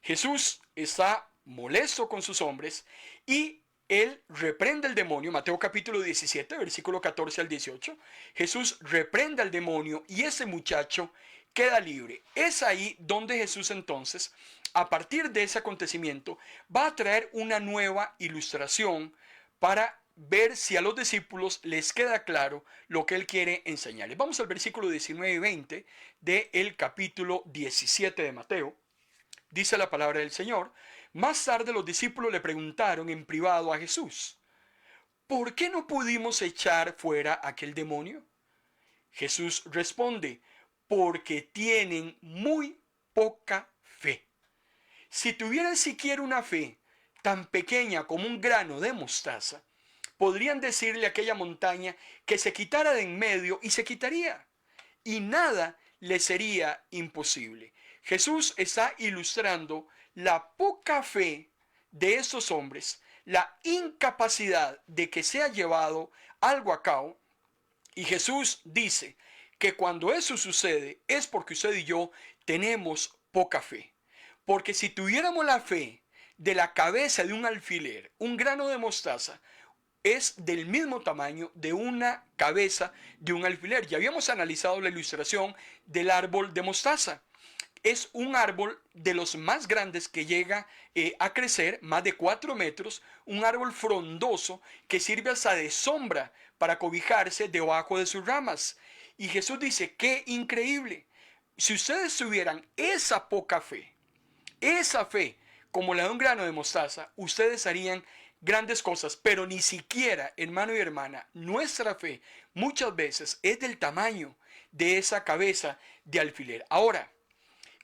Jesús está molesto con sus hombres y él reprende al demonio. Mateo capítulo 17, versículo 14 al 18. Jesús reprende al demonio y ese muchacho queda libre. Es ahí donde Jesús entonces, a partir de ese acontecimiento, va a traer una nueva ilustración para ver si a los discípulos les queda claro lo que él quiere enseñarles. Vamos al versículo 19 y 20 del capítulo 17 de Mateo. Dice la palabra del Señor: más tarde los discípulos le preguntaron en privado a Jesús: ¿por qué no pudimos echar fuera aquel demonio? Jesús responde: porque tienen muy poca fe. Si tuvieran siquiera una fe tan pequeña como un grano de mostaza, podrían decirle a aquella montaña que se quitara de en medio y se quitaría, y nada le sería imposible. Jesús está ilustrando la poca fe de estos hombres, la incapacidad de que sea llevado algo a cabo. Y Jesús dice que cuando eso sucede es porque usted y yo tenemos poca fe. Porque si tuviéramos la fe de la cabeza de un alfiler, un grano de mostaza es del mismo tamaño de una cabeza de un alfiler. Ya habíamos analizado la ilustración del árbol de mostaza. Es un árbol de los más grandes que llega a crecer, más de 4 metros, un árbol frondoso que sirve hasta de sombra para cobijarse debajo de sus ramas. Y Jesús dice: qué increíble. Si ustedes tuvieran esa poca fe, esa fe como la de un grano de mostaza, ustedes harían grandes cosas. Pero ni siquiera, hermano y hermana, nuestra fe muchas veces es del tamaño de esa cabeza de alfiler. Ahora,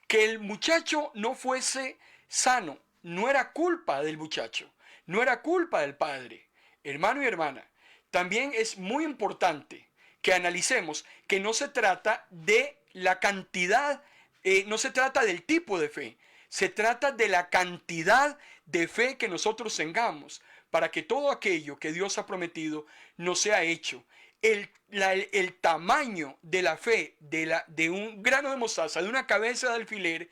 que el muchacho no fuese sano no era culpa del muchacho, no era culpa del padre. Hermano y hermana, también es muy importante que analicemos que no se trata de la cantidad, no se trata del tipo de fe, se trata de la cantidad de fe que nosotros tengamos para que todo aquello que Dios ha prometido nos sea hecho. El tamaño de la fe de un grano de mostaza, de una cabeza de alfiler,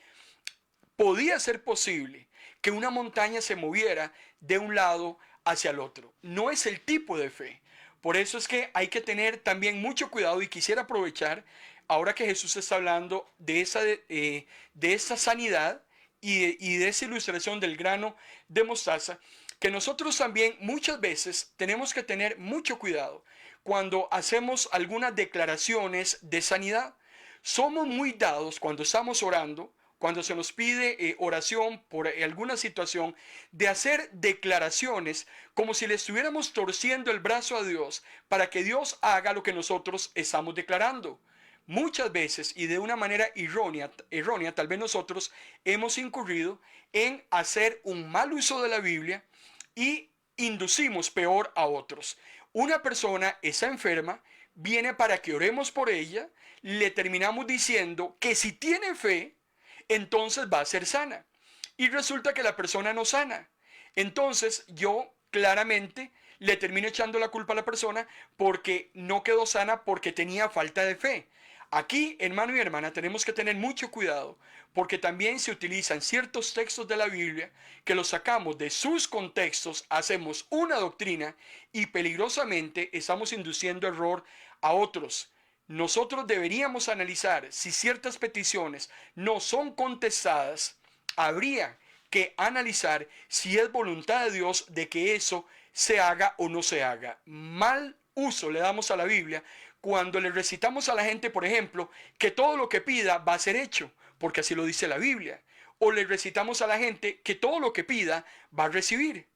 podía ser posible que una montaña se moviera de un lado hacia el otro. No es el tipo de fe. Por eso es que hay que tener también mucho cuidado, y quisiera aprovechar, ahora que Jesús está hablando de esa sanidad y de esa ilustración del grano de mostaza, que nosotros también muchas veces tenemos que tener mucho cuidado cuando hacemos algunas declaraciones de sanidad. Somos muy dados cuando estamos orando, cuando se nos pide oración por alguna situación, de hacer declaraciones como si le estuviéramos torciendo el brazo a Dios para que Dios haga lo que nosotros estamos declarando. Muchas veces, y de una manera errónea, tal vez nosotros hemos incurrido en hacer un mal uso de la Biblia y inducimos peor a otros. Una persona está enferma, viene para que oremos por ella, le terminamos diciendo que si tiene fe, entonces va a ser sana. Y resulta que la persona no sana. Entonces yo claramente le termino echando la culpa a la persona porque no quedó sana, porque tenía falta de fe. Aquí, hermano y hermana, tenemos que tener mucho cuidado porque también se utilizan ciertos textos de la Biblia que los sacamos de sus contextos, hacemos una doctrina y peligrosamente estamos induciendo error a otros. Nosotros deberíamos analizar si ciertas peticiones no son contestadas. Habría que analizar si es voluntad de Dios de que eso se haga o no se haga. Mal uso le damos a la Biblia cuando le recitamos a la gente, por ejemplo, que todo lo que pida va a ser hecho, porque así lo dice la Biblia. O le recitamos a la gente que todo lo que pida va a recibir.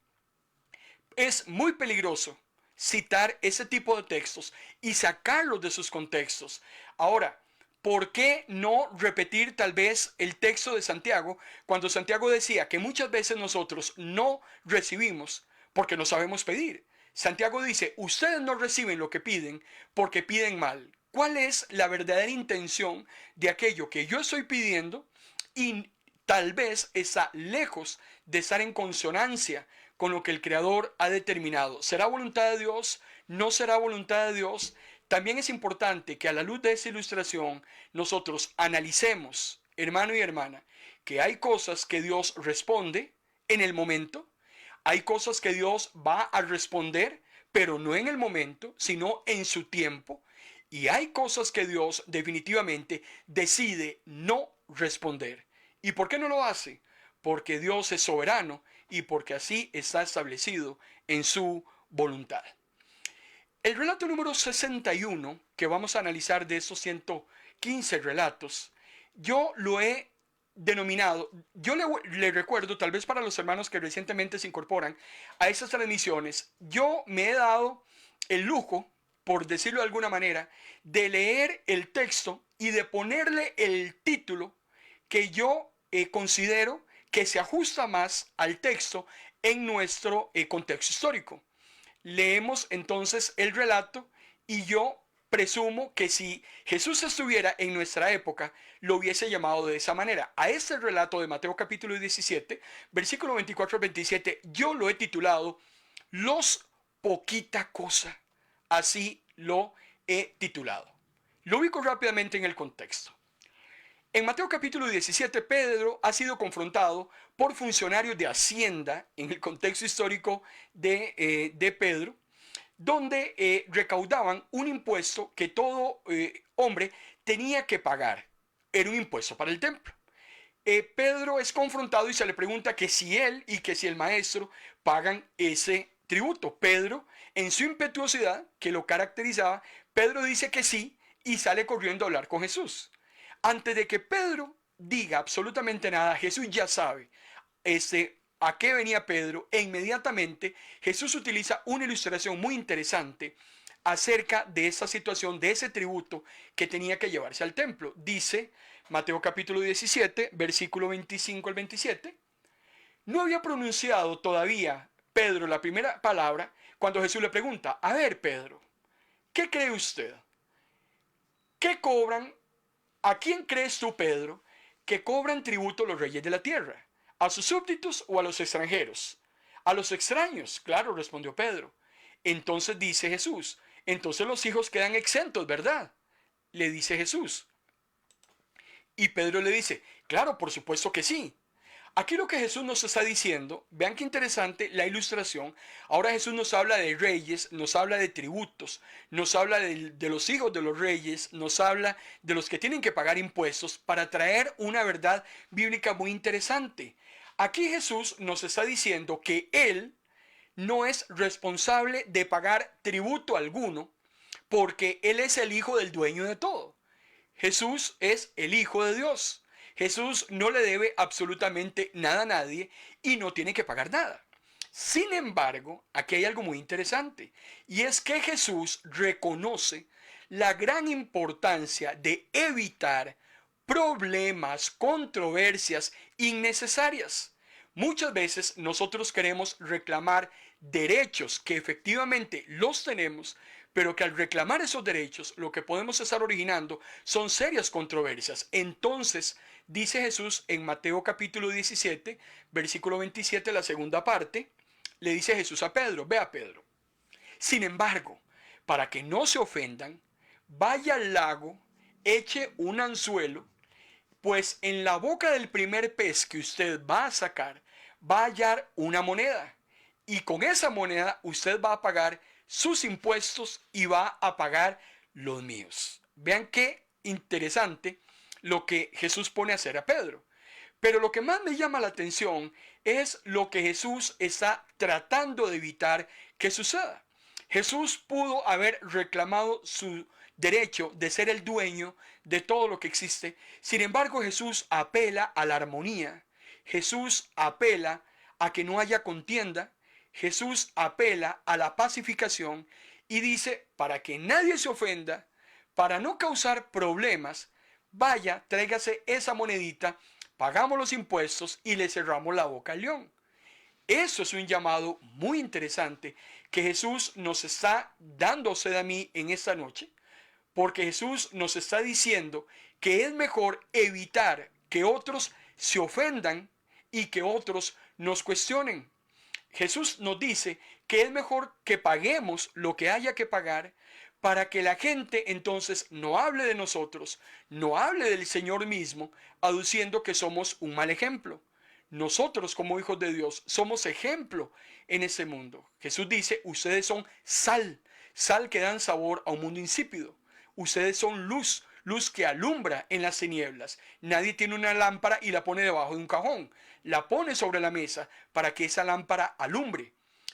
Es muy peligroso citar ese tipo de textos y sacarlos de sus contextos. Ahora, ¿por qué no repetir tal vez el texto de Santiago cuando Santiago decía que muchas veces nosotros no recibimos porque no sabemos pedir? Santiago dice: ustedes no reciben lo que piden porque piden mal. ¿Cuál es la verdadera intención de aquello que yo estoy pidiendo? Y tal vez está lejos de estar en consonancia con lo que el Creador ha determinado. ¿Será voluntad de Dios? ¿No será voluntad de Dios? también es importante que a la luz de esa ilustración nosotros analicemos, hermano y hermana, que hay cosas que Dios responde en el momento, hay cosas que Dios va a responder, pero no en el momento, sino en su tiempo, y hay cosas que Dios definitivamente decide no responder. ¿Y por qué no lo hace? Porque Dios es soberano y porque así está establecido en su voluntad. El relato número 61 que vamos a analizar de esos 115 relatos, yo lo he denominado, le recuerdo, tal vez para los hermanos que recientemente se incorporan a esas transmisiones, yo me he dado el lujo, por decirlo de alguna manera, de leer el texto y de ponerle el título que yo considero que se ajusta más al texto en nuestro contexto histórico. Leemos entonces el relato y yo presumo que si Jesús estuviera en nuestra época, lo hubiese llamado de esa manera. A este relato de Mateo capítulo 17, versículo 24 al 27, yo lo he titulado Los poquita cosa. Así lo he titulado. Lo ubico rápidamente en el contexto. En Mateo capítulo 17, Pedro ha sido confrontado por funcionarios de Hacienda, en el contexto histórico de Pedro, donde recaudaban un impuesto que todo hombre tenía que pagar. Era un impuesto para el templo. Pedro es confrontado y se le pregunta que si él y que si el maestro pagan ese tributo. Pedro, en su impetuosidad que lo caracterizaba, Pedro dice que sí y sale corriendo a hablar con Jesús. Antes de que Pedro diga absolutamente nada, Jesús ya sabe a qué venía Pedro e inmediatamente Jesús utiliza una ilustración muy interesante acerca de esa situación, de ese tributo que tenía que llevarse al templo. Dice Mateo capítulo 17, versículo 25 al 27. No había pronunciado todavía Pedro la primera palabra cuando Jesús le pregunta, a ver Pedro, ¿qué cree usted? ¿Qué cobran? ¿A quién crees tú, Pedro, que cobran tributo los reyes de la tierra? ¿A sus súbditos o a los extranjeros? A los extraños, claro, respondió Pedro. Entonces dice Jesús, entonces los hijos quedan exentos, ¿verdad? Le dice Jesús. Y Pedro le dice, claro, por supuesto que sí. Aquí lo que Jesús nos está diciendo, vean qué interesante la ilustración. Ahora Jesús nos habla de reyes, nos habla de tributos, nos habla de los hijos de los reyes, nos habla de los que tienen que pagar impuestos para traer una verdad bíblica muy interesante. Aquí Jesús nos está diciendo que Él no es responsable de pagar tributo alguno porque Él es el hijo del dueño de todo. Jesús es el Hijo de Dios. Jesús no le debe absolutamente nada a nadie y no tiene que pagar nada. Sin embargo, aquí hay algo muy interesante y es que Jesús reconoce la gran importancia de evitar problemas, controversias innecesarias. Muchas veces nosotros queremos reclamar derechos que efectivamente los tenemos, pero que al reclamar esos derechos lo que podemos estar originando son serias controversias. Entonces, dice Jesús en Mateo capítulo 17, versículo 27, la segunda parte, le dice Jesús a Pedro, ve a Pedro. Sin embargo, para que no se ofendan, vaya al lago, eche un anzuelo, pues en la boca del primer pez que usted va a sacar, va a hallar una moneda. Y con esa moneda usted va a pagar sus impuestos y va a pagar los míos. Vean qué interesante lo que Jesús pone a hacer a Pedro. Pero lo que más me llama la atención es lo que Jesús está tratando de evitar que suceda. Jesús pudo haber reclamado su derecho de ser el dueño de todo lo que existe. Sin embargo, Jesús apela a la armonía. Jesús apela a que no haya contienda. Jesús apela a la pacificación y dice, para que nadie se ofenda, para no causar problemas, vaya, tráigase esa monedita, pagamos los impuestos y le cerramos la boca al león. Eso es un llamado muy interesante que Jesús nos está dándose a mí en esta noche, porque Jesús nos está diciendo que es mejor evitar que otros se ofendan y que otros nos cuestionen. Jesús nos dice que es mejor que paguemos lo que haya que pagar para que la gente entonces no hable de nosotros, no hable del Señor mismo, aduciendo que somos un mal ejemplo. Nosotros como hijos de Dios somos ejemplo en ese mundo. Jesús dice, ustedes son sal, sal que dan sabor a un mundo insípido. Ustedes son luz, luz que alumbra en las tinieblas. Nadie tiene una lámpara y la pone debajo de un cajón. La pone sobre la mesa para que esa lámpara alumbre.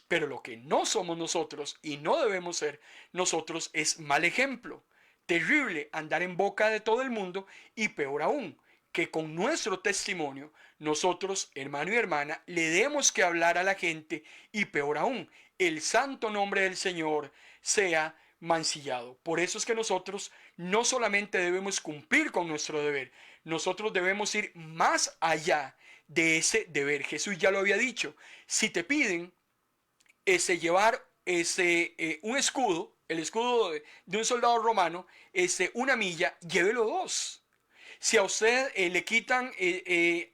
Pero lo que no somos nosotros y no debemos ser nosotros es mal ejemplo. Terrible andar en boca de todo el mundo y peor aún, que con nuestro testimonio nosotros, hermano y hermana, le demos que hablar a la gente y peor aún, el santo nombre del Señor sea mancillado. Por eso es que nosotros no solamente debemos cumplir con nuestro deber, nosotros debemos ir más allá de ese deber. Jesús ya lo había dicho, si te piden llevar un escudo, el escudo de un soldado romano, una milla, llévelo dos. Si a usted le quitan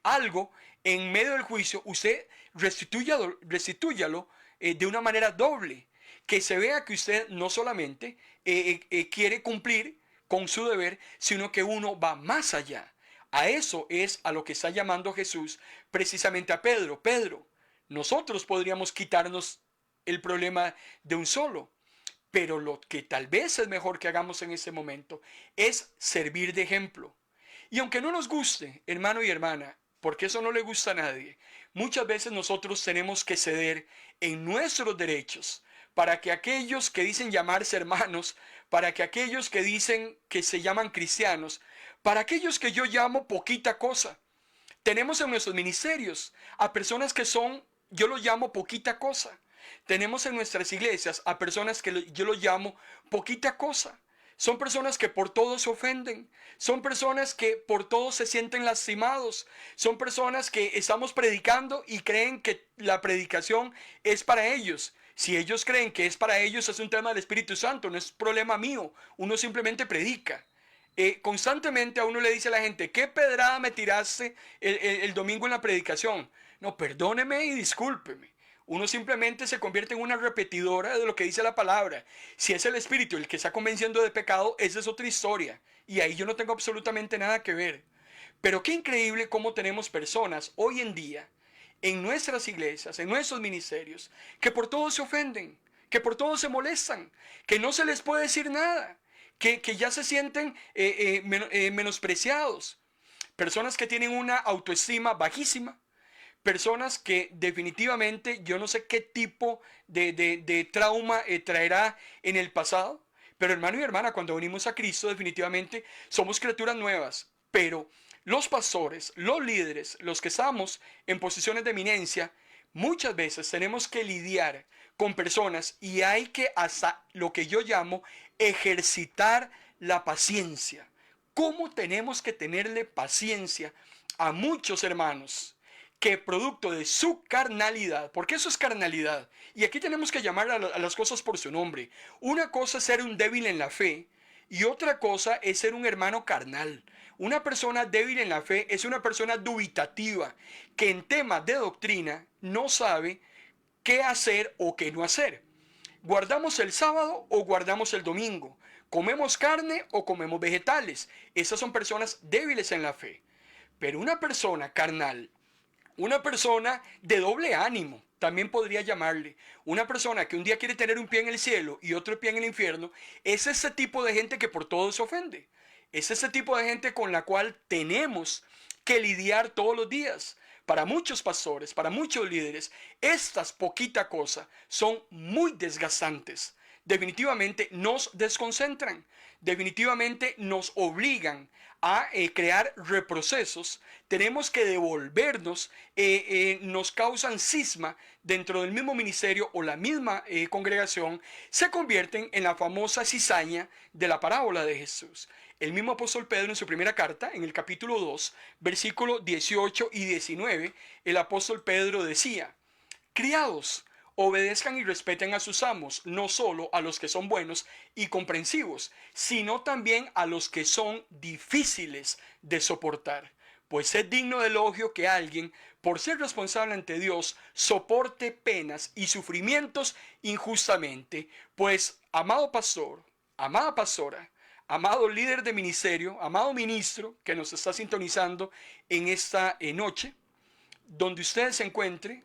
algo en medio del juicio, usted restitúyalo de una manera doble. Que se vea que usted no solamente quiere cumplir con su deber, sino que uno va más allá. A eso es a lo que está llamando Jesús precisamente a Pedro. Pedro, nosotros podríamos quitarnos el problema de un solo, pero lo que tal vez es mejor que hagamos en ese momento es servir de ejemplo. Y aunque no nos guste, hermano y hermana, porque eso no le gusta a nadie, muchas veces nosotros tenemos que ceder en nuestros derechos para que aquellos que dicen llamarse hermanos, para que aquellos que dicen que se llaman cristianos, para aquellos que yo llamo poquita cosa. Tenemos en nuestros ministerios a personas que son, yo los llamo poquita cosa. Tenemos en nuestras iglesias a personas que yo los llamo poquita cosa. Son personas que por todo se ofenden. Son personas que por todo se sienten lastimados. Son personas que estamos predicando y creen que la predicación es para ellos. Si ellos creen que es para ellos, es un tema del Espíritu Santo, no es problema mío. Uno simplemente predica. Constantemente a uno le dice a la gente, ¿qué pedrada me tiraste el domingo en la predicación? No, perdóneme y discúlpeme. Uno simplemente se convierte en una repetidora de lo que dice la palabra. Si es el Espíritu el que está convenciendo de pecado, esa es otra historia. Y ahí yo no tengo absolutamente nada que ver. Pero qué increíble cómo tenemos personas hoy en día, en nuestras iglesias, en nuestros ministerios, que por todo se ofenden, que por todo se molestan, que no se les puede decir nada, que ya se sienten menospreciados. Personas que tienen una autoestima bajísima. Personas que definitivamente yo no sé qué tipo de trauma traerá en el pasado. Pero hermano y hermana, cuando venimos a Cristo definitivamente somos criaturas nuevas. Pero los pastores, los líderes, los que estamos en posiciones de eminencia, muchas veces tenemos que lidiar con personas y hay que hasta lo que yo llamo ejercitar la paciencia. ¿Cómo tenemos que tenerle paciencia a muchos hermanos que producto de su carnalidad, porque eso es carnalidad, y aquí tenemos que llamar a las cosas por su nombre? Una cosa es ser un débil en la fe y otra cosa es ser un hermano carnal. Una persona débil en la fe es una persona dubitativa que en temas de doctrina no sabe qué hacer o qué no hacer. ¿Guardamos el sábado o guardamos el domingo? ¿Comemos carne o comemos vegetales? Esas son personas débiles en la fe. Pero una persona carnal, una persona de doble ánimo, también podría llamarle, una persona que un día quiere tener un pie en el cielo y otro pie en el infierno, es ese tipo de gente que por todo se ofende. Es ese tipo de gente con la cual tenemos que lidiar todos los días. Para muchos pastores, para muchos líderes, estas poquitas cosas son muy desgastantes. Definitivamente nos desconcentran, definitivamente nos obligan a crear reprocesos. Tenemos que devolvernos, nos causan cisma dentro del mismo ministerio o la misma congregación, se convierten en la famosa cizaña de la parábola de Jesús. El mismo apóstol Pedro en su primera carta, en el capítulo 2, versículos 18 y 19, el apóstol Pedro decía: criados, obedezcan y respeten a sus amos, no solo a los que son buenos y comprensivos, sino también a los que son difíciles de soportar. Pues es digno de elogio que alguien, por ser responsable ante Dios, soporte penas y sufrimientos injustamente. Pues, amado pastor, amada pastora, amado líder de ministerio, amado ministro que nos está sintonizando en esta noche, donde usted se encuentre,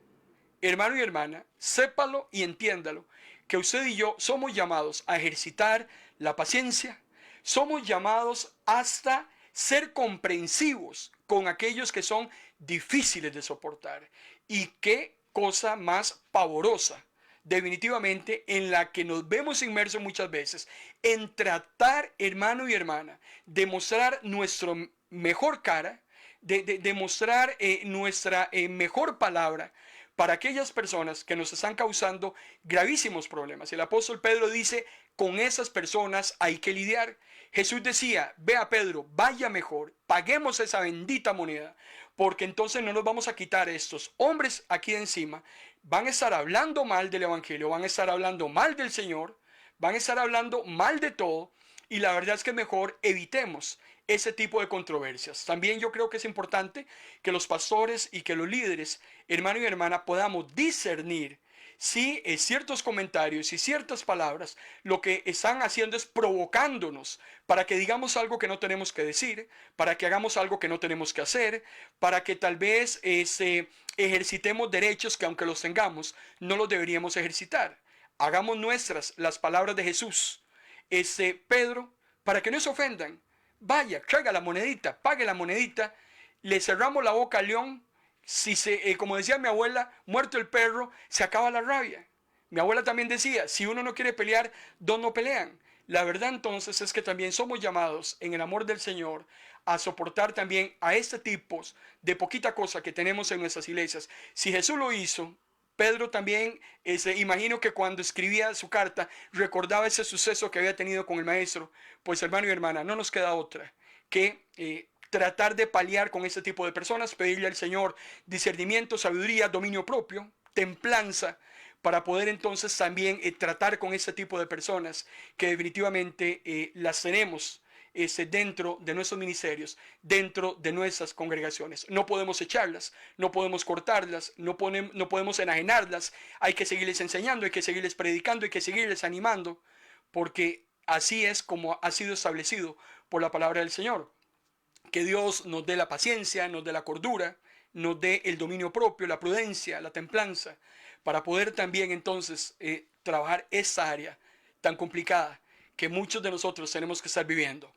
hermano y hermana, sépalo y entiéndalo, que usted y yo somos llamados a ejercitar la paciencia, somos llamados hasta ser comprensivos con aquellos que son difíciles de soportar. Y qué cosa más pavorosa, definitivamente, en la que nos vemos inmersos muchas veces, en tratar, hermano y hermana, de mostrar nuestra mejor cara, de mostrar nuestra mejor palabra para aquellas personas que nos están causando gravísimos problemas. El apóstol Pedro dice, con esas personas hay que lidiar. Jesús decía, vea Pedro, vaya mejor, paguemos esa bendita moneda, porque entonces no nos vamos a quitar estos hombres aquí de encima. Van a estar hablando mal del Evangelio, van a estar hablando mal del Señor, van a estar hablando mal de todo, y la verdad es que mejor evitemos ese tipo de controversias. También yo creo que es importante que los pastores y que los líderes, hermano y hermana, podamos discernir si ciertos comentarios y ciertas palabras lo que están haciendo es provocándonos para que digamos algo que no tenemos que decir, para que hagamos algo que no tenemos que hacer, para que tal vez ejercitemos derechos que aunque los tengamos, no los deberíamos ejercitar. Hagamos nuestras las palabras de Jesús. Pedro, para que no se ofendan, vaya, traiga la monedita, pague la monedita, le cerramos la boca al león. Si como decía mi abuela, muerto el perro, se acaba la rabia. Mi abuela también decía, si uno no quiere pelear, dos no pelean. La verdad entonces es que también somos llamados en el amor del Señor a soportar también a este tipo de poquita cosa que tenemos en nuestras iglesias. Si Jesús lo hizo, Pedro también, imagino que cuando escribía su carta, recordaba ese suceso que había tenido con el maestro. Pues hermano y hermana, no nos queda otra que tratar de paliar con este tipo de personas, pedirle al Señor discernimiento, sabiduría, dominio propio, templanza, para poder entonces también tratar con este tipo de personas que definitivamente las tenemos dentro de nuestros ministerios, dentro de nuestras congregaciones. No podemos echarlas, no podemos cortarlas, no podemos enajenarlas. Hay que seguirles enseñando, hay que seguirles predicando, hay que seguirles animando, porque así es como ha sido establecido por la palabra del Señor. Que Dios nos dé la paciencia, nos dé la cordura, nos dé el dominio propio, la prudencia, la templanza, para poder también entonces trabajar esa área tan complicada que muchos de nosotros tenemos que estar viviendo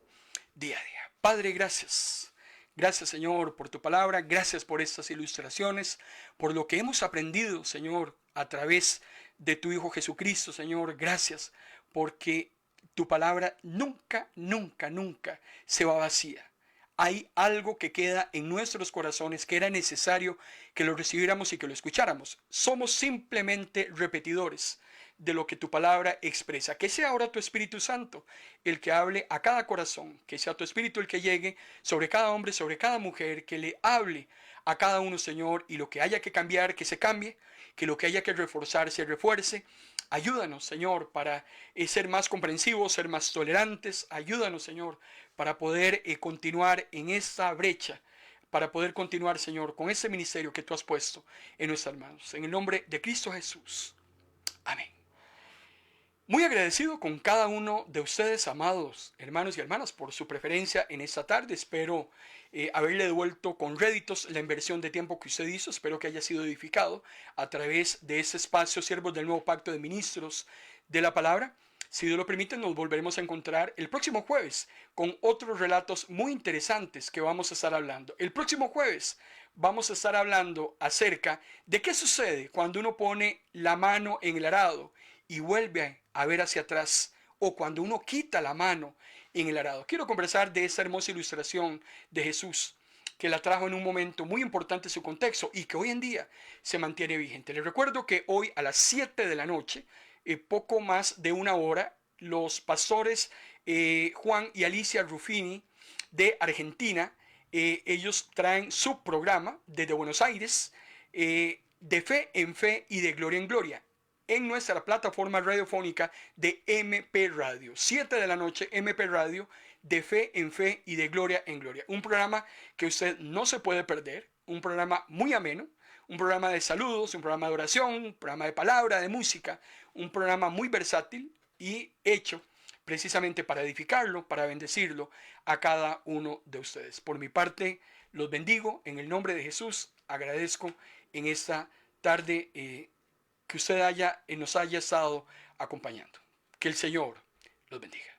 día a día. Padre, gracias. Gracias, Señor, por tu palabra. Gracias por estas ilustraciones, por lo que hemos aprendido, Señor, a través de tu Hijo Jesucristo, Señor. Gracias porque tu palabra nunca, nunca, nunca se va vacía. Hay algo que queda en nuestros corazones que era necesario que lo recibiéramos y que lo escucháramos. Somos simplemente repetidores de lo que tu palabra expresa. Que sea ahora tu Espíritu Santo el que hable a cada corazón, que sea tu Espíritu el que llegue sobre cada hombre, sobre cada mujer, que le hable a cada uno, Señor, y lo que haya que cambiar, que se cambie, que lo que haya que reforzar, se refuerce. Ayúdanos, Señor, para ser más comprensivos, ser más tolerantes. Ayúdanos, Señor, para poder continuar en esta brecha, para poder continuar, Señor, con ese ministerio que tú has puesto en nuestras manos. En el nombre de Cristo Jesús. Amén. Muy agradecido con cada uno de ustedes, amados hermanos y hermanas, por su preferencia en esta tarde. Espero haberle devuelto con réditos la inversión de tiempo que usted hizo. Espero que haya sido edificado a través de ese espacio, siervos del nuevo pacto de ministros de la palabra. Si Dios lo permite, nos volveremos a encontrar el próximo jueves con otros relatos muy interesantes que vamos a estar hablando. El próximo jueves vamos a estar hablando acerca de qué sucede cuando uno pone la mano en el arado y vuelve a ver hacia atrás, o cuando uno quita la mano en el arado. Quiero conversar de esa hermosa ilustración de Jesús, que la trajo en un momento muy importante en su contexto y que hoy en día se mantiene vigente. Les recuerdo que hoy a las 7 de la noche, poco más de una hora, los pastores Juan y Alicia Ruffini de Argentina, ellos traen su programa desde Buenos Aires, de fe en fe y de gloria en gloria, en nuestra plataforma radiofónica de MP Radio. 7 de la noche, MP Radio, de fe en fe y de gloria en gloria. Un programa que usted no se puede perder, un programa muy ameno, un programa de saludos, un programa de oración, un programa de palabra, de música, un programa muy versátil y hecho precisamente para edificarlo, para bendecirlo a cada uno de ustedes. Por mi parte, los bendigo en el nombre de Jesús. Agradezco en esta tarde que usted nos haya estado acompañando. Que el Señor los bendiga.